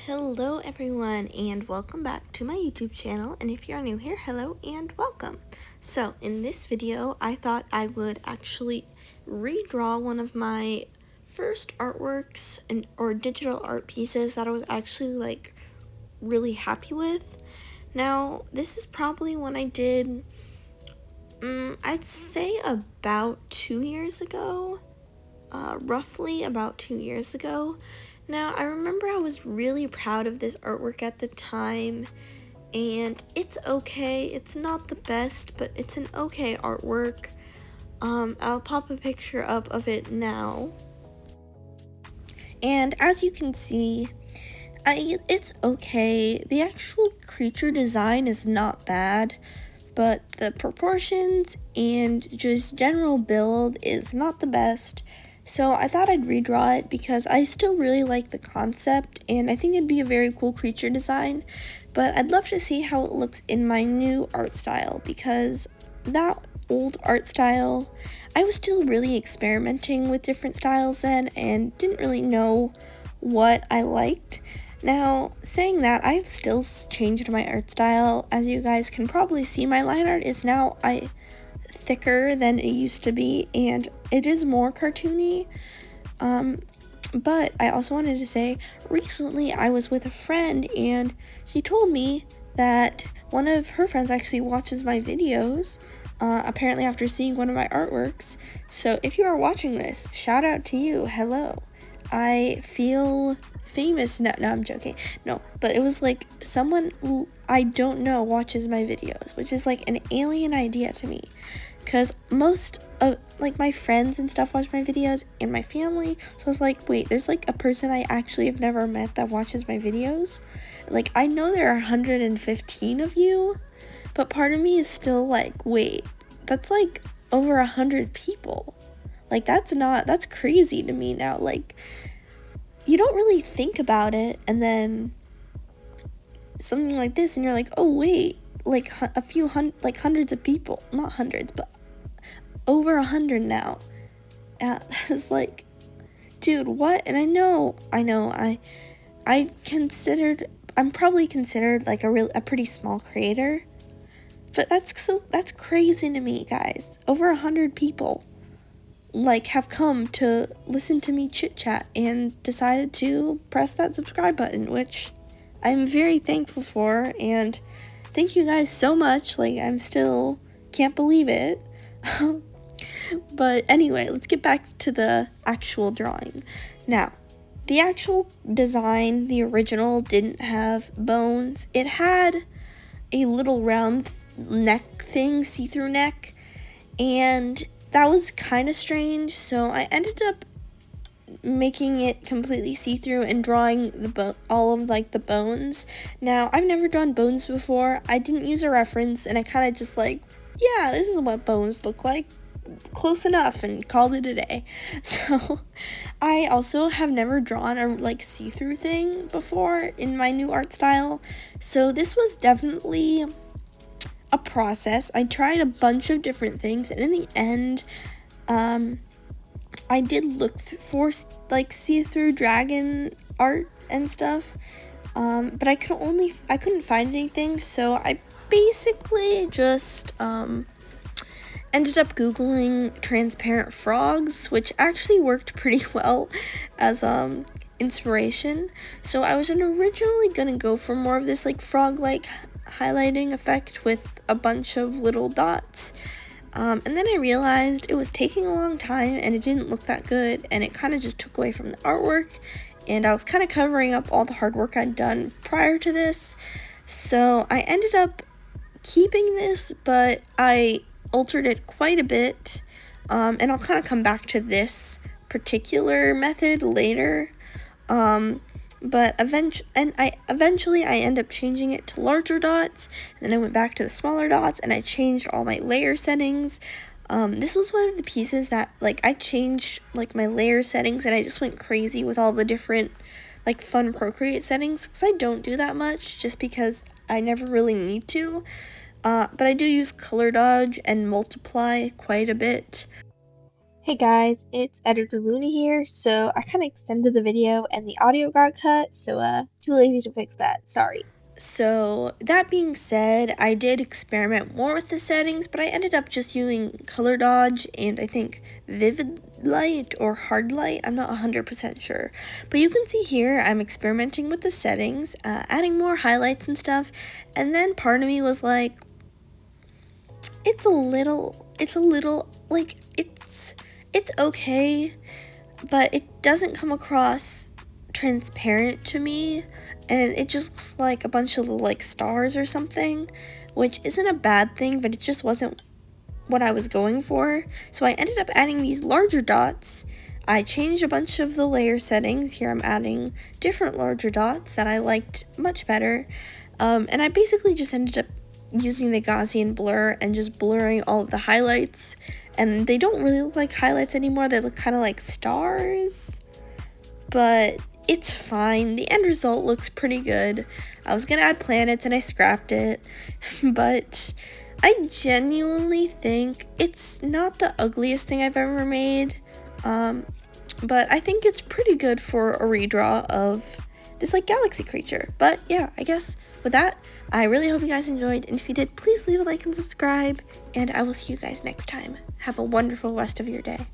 Hello everyone and welcome back to my YouTube channel, and if you're new here, hello and welcome. So in this video I thought I would actually redraw one of my first artworks or digital art pieces that I was actually really happy with. Now this is probably when I did I'd say about 2 years ago, roughly about 2 years ago. Now, I remember I was really proud of this artwork at the time, and it's okay. It's not the best, but it's an okay artwork. I'll pop a picture up of it now. And as you can see, it's okay. The actual creature design is not bad, but the proportions and just general build is not the best. So I thought I'd redraw it because I still really like the concept and I think it'd be a very cool creature design, but I'd love to see how it looks in my new art style, because that old art style, I was still really experimenting with different styles then and didn't really know what I liked. Now, saying that, I've still changed my art style. As you guys can probably see, my line art is now thicker than it used to be, and it is more cartoony. But I also wanted to say, recently I was with a friend and she told me that one of her friends actually watches my videos, apparently after seeing one of my artworks. So if you are watching this, shout out to you. Hello. I feel famous. No, I'm joking. No, but it was like someone who I don't know watches my videos, which is like an alien idea to me, because most of my friends and stuff watch my videos and my family. So I was like, wait, there's like a person I actually have never met that watches my videos. Like, I know there are 115 of you, but part of me is still like, wait, that's like over 100 people. Like, that's crazy to me now. Like, you don't really think about it, and then something like this, and you're like, oh wait, like a few hundreds of people, not hundreds, but over 100 now. It's like, dude, what? And I'm probably considered like a pretty small creator, but that's crazy to me, guys. Over 100 people have come to listen to me chit chat and decided to press that subscribe button, which I'm very thankful for, and thank you guys so much. I'm still can't believe it. But anyway, let's get back to the actual drawing. Now, the actual design, the original, didn't have bones. It had a little round neck thing, see-through neck, and that was kind of strange, so I ended up making it completely see-through and drawing all of the bones. Now, I've never drawn bones before. I didn't use a reference, and I kind of just yeah, this is what bones look like. Close enough, and called it a day. So I also have never drawn a see-through thing before in my new art style. So this was definitely a process. I tried a bunch of different things, and in the end, I did look for see-through dragon art and stuff, but I couldn't find anything. So I basically just ended up googling transparent frogs, which actually worked pretty well as inspiration. So I was originally gonna go for more of this frog-like highlighting effect with a bunch of little dots, and then I realized it was taking a long time and it didn't look that good, and it kind of just took away from the artwork, and I was kind of covering up all the hard work I'd done prior to this. So I ended up keeping this, but I altered it quite a bit, and I'll kind of come back to this particular method later. But eventually I end up changing it to larger dots, and then I went back to the smaller dots, and I changed all my layer settings. This was one of the pieces that I changed my layer settings, and I just went crazy with all the different fun Procreate settings, because I don't do that much just because I never really need to. But I do use color dodge and multiply quite a bit. Hey guys, it's Editor Luna here. So I kind of extended the video and the audio got cut, so too lazy to fix that. Sorry. So that being said, I did experiment more with the settings, but I ended up just using color dodge and I think vivid light or hard light. I'm not 100% sure. But you can see here I'm experimenting with the settings, adding more highlights and stuff. And then part of me was like, it's a little like it's okay, but it doesn't come across transparent to me, and it just looks like a bunch of like stars or something, which isn't a bad thing, but it just wasn't what I was going for. So I ended up adding these larger dots. I changed a bunch of the layer settings. Here I'm adding different larger dots that I liked much better. And I basically just ended up using the Gaussian blur and just blurring all of the highlights. And they don't really look like highlights anymore. They look kind of like stars. But it's fine. The end result looks pretty good. I was gonna add planets and I scrapped it. But I genuinely think it's not the ugliest thing I've ever made. But I think it's pretty good for a redraw of this like galaxy creature. But yeah, I guess with that, I really hope you guys enjoyed, and if you did, please leave a like and subscribe, and I will see you guys next time. Have a wonderful rest of your day.